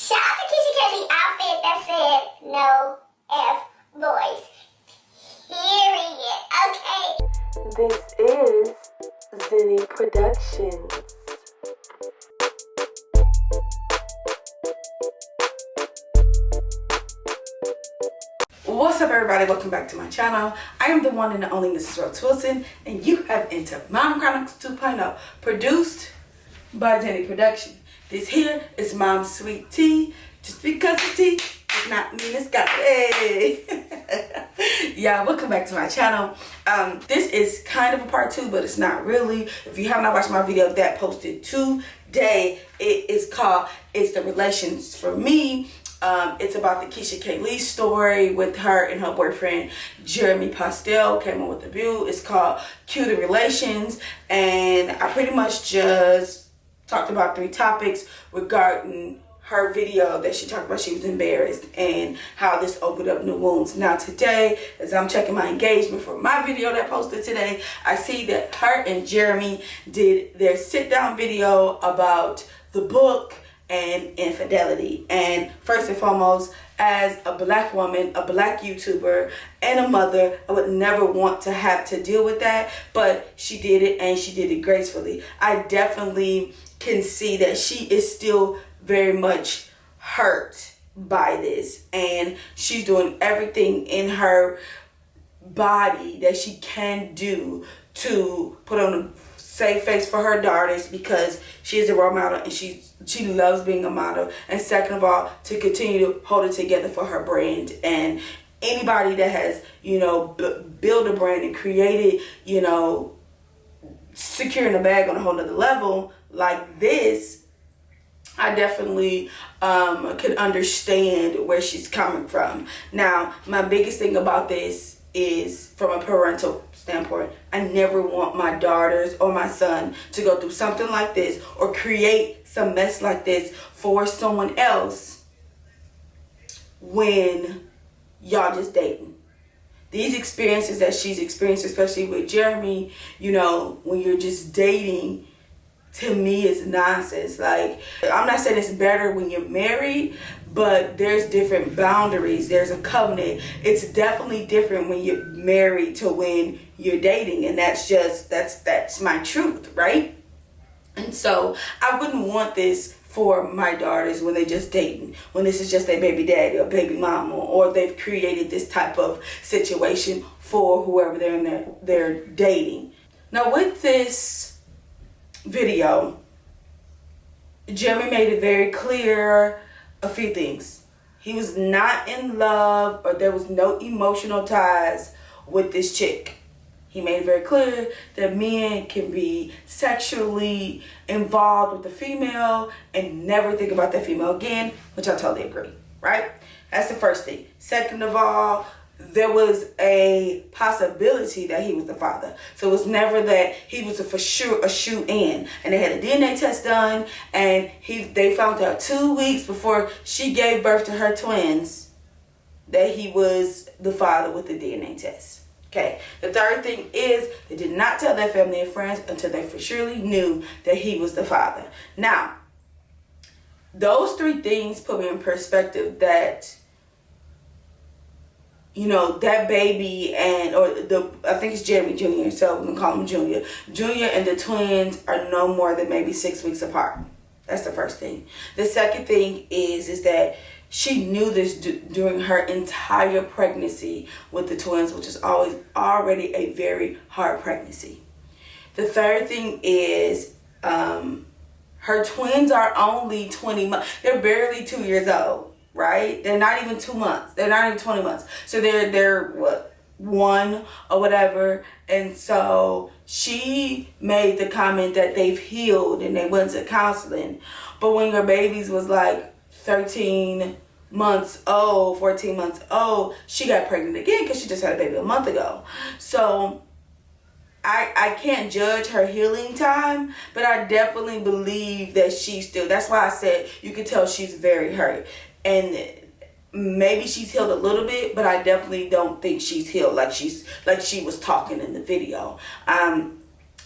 Shout out to Keesha Kaylee outfit that said no F boys. Period. Okay. This is Zinni Productions. What's up, everybody? Welcome back to my channel. I am the one and the only Mrs. Rhodes-Wilson, and you have entered Mom Chronicles 2.0, produced by Zinni Production. This here is Mom's sweet tea. Just because it's tea does not mean it's got hey. Yeah, welcome back to my channel. This is kind of a part 2, but it's not really. If you have not watched my video that posted today, it is called It's the Relations for Me. It's about the Keesha Kaylee story with her and her boyfriend Jeremy Postell. Came on with the view. It's called Cue the Relations, and I pretty much just talked about 3 topics regarding her video that she talked about she was embarrassed and how this opened up new wounds. Now today, as I'm checking my engagement for my video that posted today, I see that her and Jeremy did their sit down video about the book and infidelity. And first and foremost, as a black woman, a black YouTuber, and a mother, I would never want to have to deal with that, but she did it, and she did it gracefully. I definitely can see that she is still very much hurt by this, and she's doing everything in her body that she can do to put on a safe face for her daughters, because she is a role model and she loves being a model, and second of all, to continue to hold it together for her brand. And anybody that has, you know, build a brand and created, you know, securing a bag on a whole nother level like this, I definitely could understand where she's coming from. Now, my biggest thing about this is from a parental standpoint. I never want my daughters or my son to go through something like this or create some mess like this for someone else when y'all just dating. These experiences that she's experienced, especially with Jeremy, you know, when you're just dating, to me is nonsense. Like, I'm not saying it's better when you're married, but there's different boundaries. There's a covenant. It's definitely different when you're married to when you're dating, and that's my truth, right? And so I wouldn't want this for my daughters when they're just dating, when this is just their baby daddy or baby mama, or they've created this type of situation for whoever they're dating. Now with this video, Jeremy made it very clear a few things. He was not in love, or there was no emotional ties with this chick. He made it very clear that men can be sexually involved with the female and never think about that female again, which I totally agree, right? That's the first thing. Second of all, there was a possibility that he was the father. So it was never that he was for sure a shoe-in. And they had a DNA test done, and they found out 2 weeks before she gave birth to her twins that he was the father with the DNA test. Okay. The third thing is they did not tell their family and friends until they for surely knew that he was the father. Now, those 3 things put me in perspective that, you know, that baby I think it's Jeremy Jr., so we're going to call him Junior. Junior and the twins are no more than maybe 6 weeks apart. That's the first thing. The second thing is that she knew this during her entire pregnancy with the twins, which is already a very hard pregnancy. The third thing is her twins are only 20 months. They're barely 2 years old. Right? They're not even 2 months. They're not even 20 months. So they're what, 1 or whatever. And so she made the comment that they've healed and they went to counseling. But when your babies was like 13 months old, 14 months old, she got pregnant again because she just had a baby a month ago. So I can't judge her healing time, but I definitely believe that she's still, that's why I said you can tell she's very hurt. And maybe she's healed a little bit, but I definitely don't think she's healed like she was talking in the video.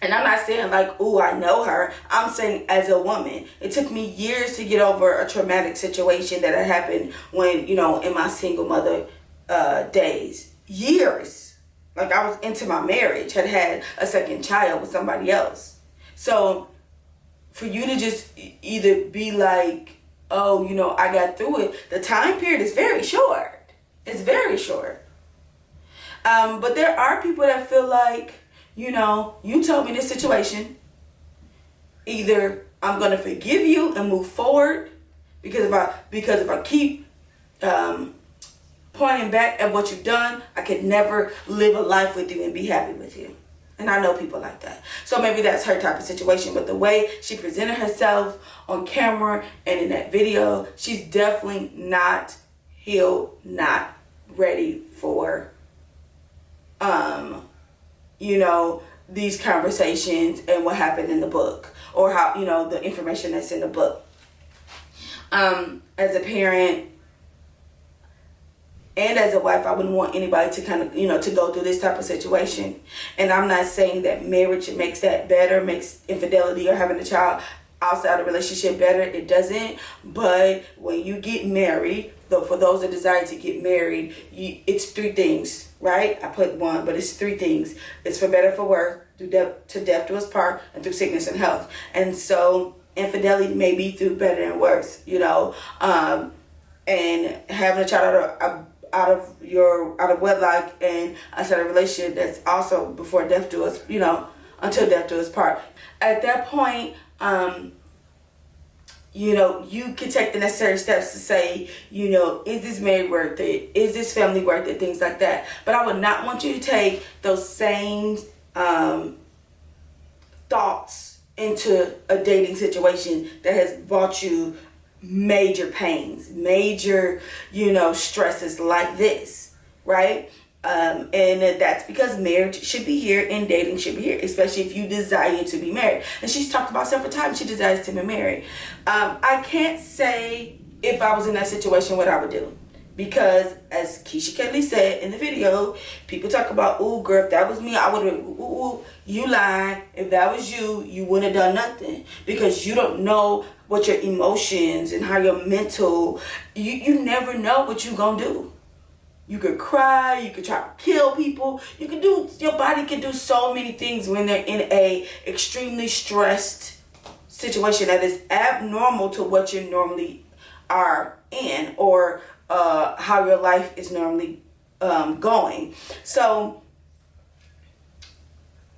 And I'm not saying like, ooh, I know her. I'm saying as a woman. It took me years to get over a traumatic situation that had happened when, you know, in my single mother days. Years. Like, I was into my marriage, had a second child with somebody else. So for you to just either be like, oh, you know, I got through it. The time period is very short. It's very short. But there are people that feel like, you know, you told me this situation. Either I'm going to forgive you and move forward because if I keep pointing back at what you've done, I could never live a life with you and be happy with you. And I know people like that. So maybe that's her type of situation. But the way she presented herself on camera and in that video, she's definitely not healed, not ready for you know, these conversations and what happened in the book, or how, you know, the information that's in the book. As a parent and as a wife, I wouldn't want anybody to kind of, you know, to go through this type of situation. And I'm not saying that marriage makes that better, makes infidelity or having a child outside a relationship better. It doesn't. But when you get married, though, for those that desire to get married, it's three things, right? I put one, but it's three things. It's for better, for worse, through death do us part, and through sickness and health. And so infidelity may be through better and worse, you know. And having a child out of wedlock and outside a relationship, that's also before death do us, you know, until death do us part. At that point, you know, you can take the necessary steps to say, you know, is this marriage worth it? Is this family worth it? Things like that. But I would not want you to take those same thoughts into a dating situation that has brought you major pains, major, you know, stresses like this, right? And that's because marriage should be here and dating should be here, especially if you desire to be married. And she's talked about several times she desires to be married. I can't say if I was in that situation what I would do, because as Keesha Kaylee said in the video, people talk about, ooh, girl, if that was me, I would have been, ooh, you lying. If that was you, you wouldn't have done nothing, because you don't know what your emotions and how your mental, you never know what you gonna do. You could cry, you could try to kill people, you could do, your body can do so many things when they're in a extremely stressed situation that is abnormal to what you normally are in, or how your life is normally going. So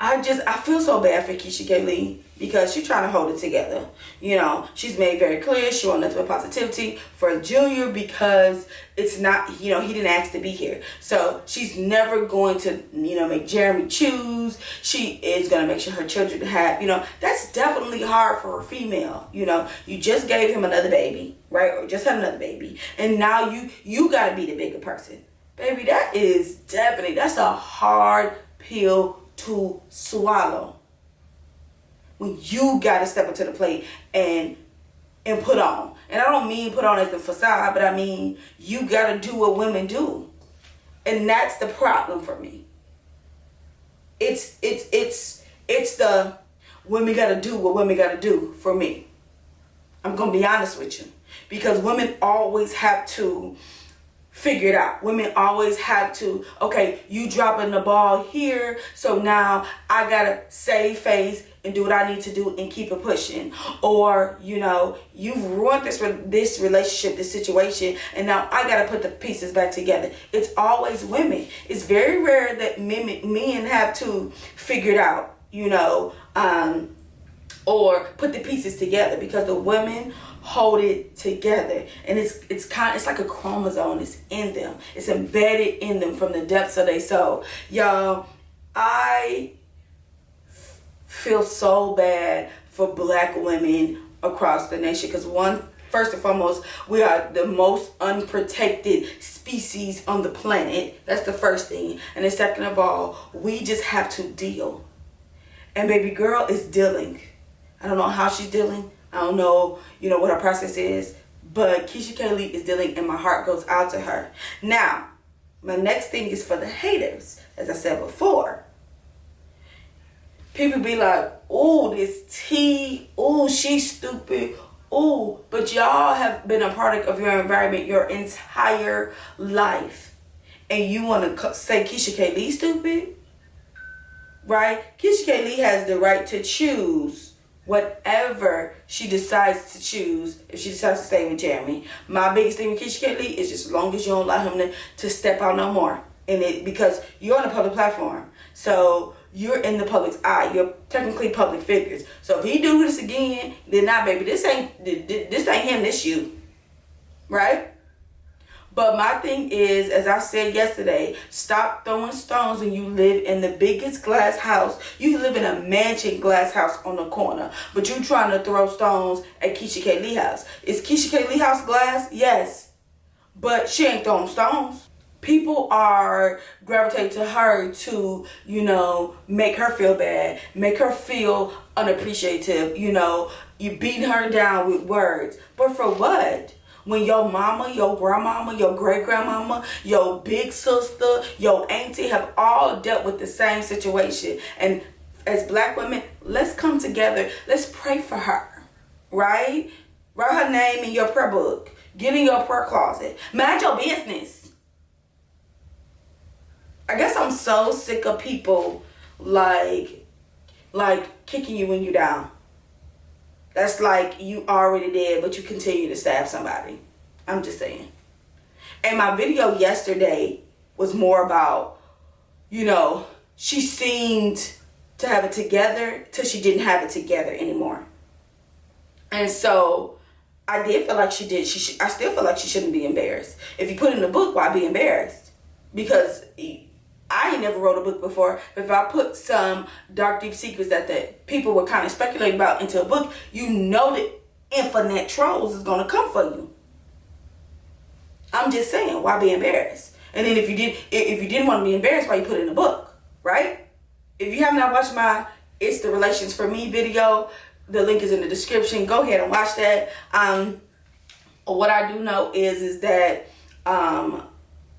I feel so bad for Keesha Kaylee, because she's trying to hold it together. You know, she's made very clear she wants nothing but positivity for Junior, because it's not, you know, he didn't ask to be here. So she's never going to, you know, make Jeremy choose. She is going to make sure her children have, you know, that's definitely hard for a female. You know, you just gave him another baby, right? Or just had another baby. And now you got to be the bigger person. Baby, that's a hard pill to swallow. When you gotta step up to the plate and put on. And I don't mean put on as the facade, but I mean you gotta do what women do. And that's the problem for me. It's the women gotta do what women gotta do for me. I'm gonna be honest with you. Because women always have to figure it out. Women always have to, okay, you dropping the ball here, so now I gotta save face and do what I need to do and keep it pushing. Or, you know, you've ruined this relationship, this situation, and now I gotta put the pieces back together. It's always women. It's very rare that men have to figure it out, you know, or put the pieces together, because the women hold it together. And it's like a chromosome. It's in them. It's embedded in them from the depths of their soul. Y'all, I feel so bad for black women across the nation, because first and foremost, we are the most unprotected species on the planet. That's the first thing. And then second of all, we just have to deal. And baby girl is dealing. I don't know how she's dealing. I don't know, you know, what her process is. But Keesha Kaylee is dealing, and my heart goes out to her. Now, my next thing is for the haters. As I said before, people be like, "Oh, this T, oh, she's stupid, oh," but y'all have been a product of your environment your entire life, and you want to say Keesha Kaylee stupid, right? Keesha Kaylee has the right to choose whatever she decides to choose if she decides to stay with Jeremy. My biggest thing with Keesha Kaylee is just as long as you don't allow him to step out no more in it, because you're on a public platform, so you're in the public's eye. You're technically public figures. So if he do this again, then nah, baby, this ain't him, this you, right? But my thing is, as I said yesterday, stop throwing stones when you live in the biggest glass house. You live in a mansion glass house on the corner, but you trying to throw stones at Keesha Kaylee house. Is Keesha Kaylee house glass? Yes, but she ain't throwing stones. People are gravitating to her to, make her feel bad, make her feel unappreciative. You beating her down with words. But for what? When your mama, your grandmama, your great-grandmama, your big sister, your auntie have all dealt with the same situation. And as black women, let's come together. Let's pray for her, right? Write her name in your prayer book. Get in your prayer closet. Mind your business. I guess I'm so sick of people like kicking you when you're down. That's like you already dead, but you continue to stab somebody. I'm just saying. And my video yesterday was more about, she seemed to have it together till she didn't have it together anymore. And so I did feel like she did. I still feel like she shouldn't be embarrassed. If you put in the book, why be embarrassed? Because I ain't never wrote a book before. If I put some dark, deep secrets that the people were kind of speculating about into a book, that infinite trolls is going to come for you. I'm just saying, why be embarrassed? And then if you didn't want to be embarrassed, why you put it in a book, right? If you have not watched my It's the Relations for Me video, the link is in the description. Go ahead and watch that. What I do know is that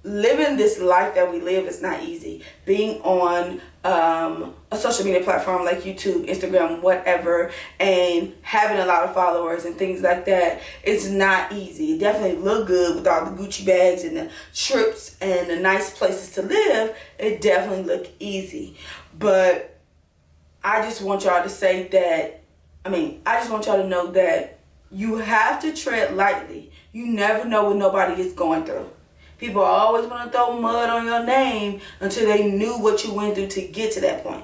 living this life that we live is not easy. Being on a social media platform like YouTube, Instagram, whatever, and having a lot of followers and things like that, it's not easy. It definitely look good with all the Gucci bags and the trips and the nice places to live. It definitely look easy. But I just want y'all to say that, I just want y'all to know that you have to tread lightly. You never know what nobody is going through. People always want to throw mud on your name until they knew what you went through to get to that point.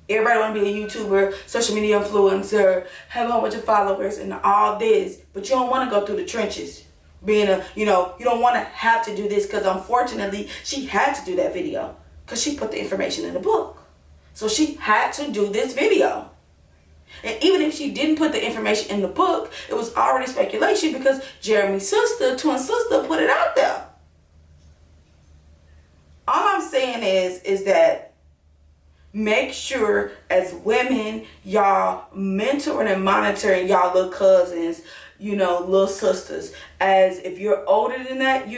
Everybody want to be a YouTuber, social media influencer, have a whole bunch of followers and all this, but you don't want to go through the trenches. You don't want to have to do this, because unfortunately she had to do that video because she put the information in the book. So she had to do this video. And even if she didn't put the information in the book, it was already speculation because Jeremy's sister, twin sister, put it out there. All I'm saying is that make sure as women, y'all mentoring and monitoring y'all little cousins, little sisters. As if you're older than that,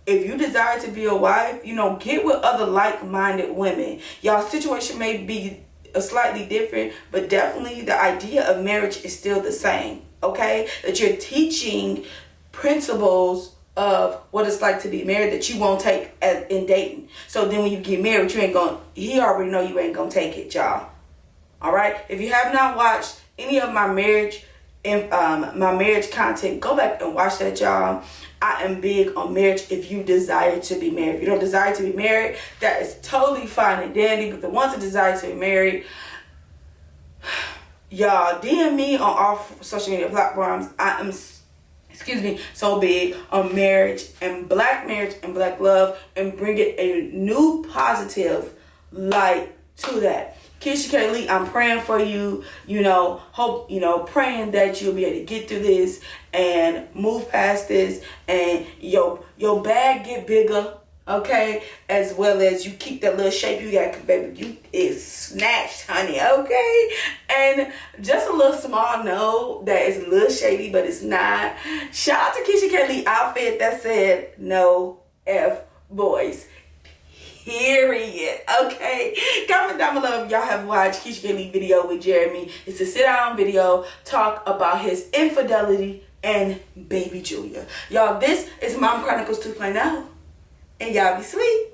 if you desire to be a wife, get with other like-minded women. Y'all situation may be slightly different, but definitely the idea of marriage is still the same, okay? That you're teaching principles of what it's like to be married that you won't take in dating. So then when you get married, he already know you ain't gonna take it, y'all. All right? If you have not watched any of my marriage content, go back and watch that, y'all. I am big on marriage if you desire to be married. If you don't desire to be married, that is totally fine and dandy. But the ones that desire to be married, y'all, DM me on all social media platforms. I am so big on marriage and black love, and bring it a new positive light to that. Keesha Kaylee, I'm praying for you, praying that you'll be able to get through this and move past this, and your bag get bigger, okay? As well as you keep that little shape you got, 'cause baby, you is snatched, honey, okay? And just a little small note that is a little shady, but it's not. Shout out to Keesha Kaylee outfit that said no F boys. Period. Okay. Comment down below if y'all have watched Keesha Kaylee video with Jeremy. It's a sit-down video, talk about his infidelity and baby Julia. Y'all, this is Mom Chronicles 2.0. And y'all be sweet.